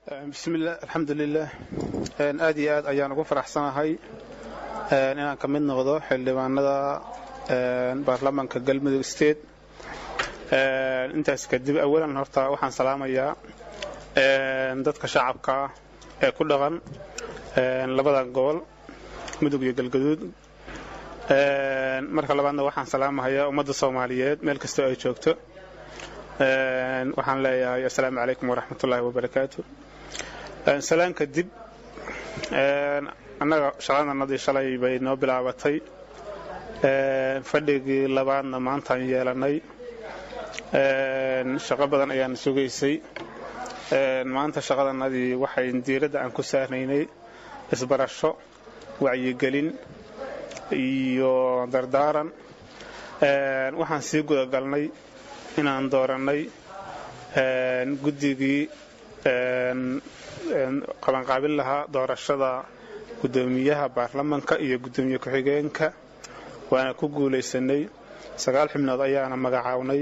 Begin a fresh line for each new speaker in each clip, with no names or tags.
بسم الله الحمد لله آدي آد أيان أقول فرح سنة هاي أنا كمل نغضو حلي معنا برلمان كقلب مدو ستيت أنت أسكدب أولا نهارتا وحن سلام يا دتك شعبك كل غن لبدا قول مدو يقل جدود مركب لبنا وحن سلام هيا ومد الصوماليات ملك استوى شوكته وحن لا يا السلام عليكم ورحمة الله وبركاته سلام كدب أنا شغلنا نضي شلي بينو بلعبتي فدق لبعضنا ما أنت يلاني شغل بدن أيان سوقيسي ما أنت شغلنا نضي وحي نديرد عن كسرنيني إسبرشة وعي قليل iyo dardaaran waxaan sii guda galnay inaan dooranay guddigii qaban qaabil lahaa doorashada gudoomiyaha baarlamaanka iyo gudoomiye ku-xigeenka waana ku guuleysanay 9 xubnood ayaana magacawnay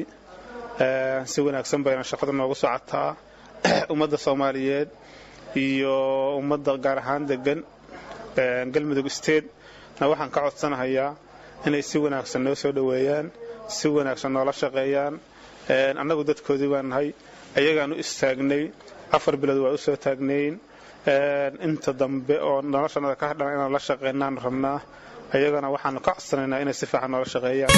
si wanaagsan bayna shaqada noogu socotaa ummadda Soomaaliyeed iyo ummadda gaar ahaan degan galmudug state waxaan ka codsanayaa inay si wanaagsan noo soo dhaweeyaan si wanaagsan noola shaqeeyaan annagu dadkoodii baan nahay ayagaan u istaagnay 4 bilood waa u soo taagnayn inta dambe oo noloshana ka hadhan inaan la shaqeynaan rabnaa ayagana waxaan ka codsanaynaa inay si fiican noola shaqeeyaan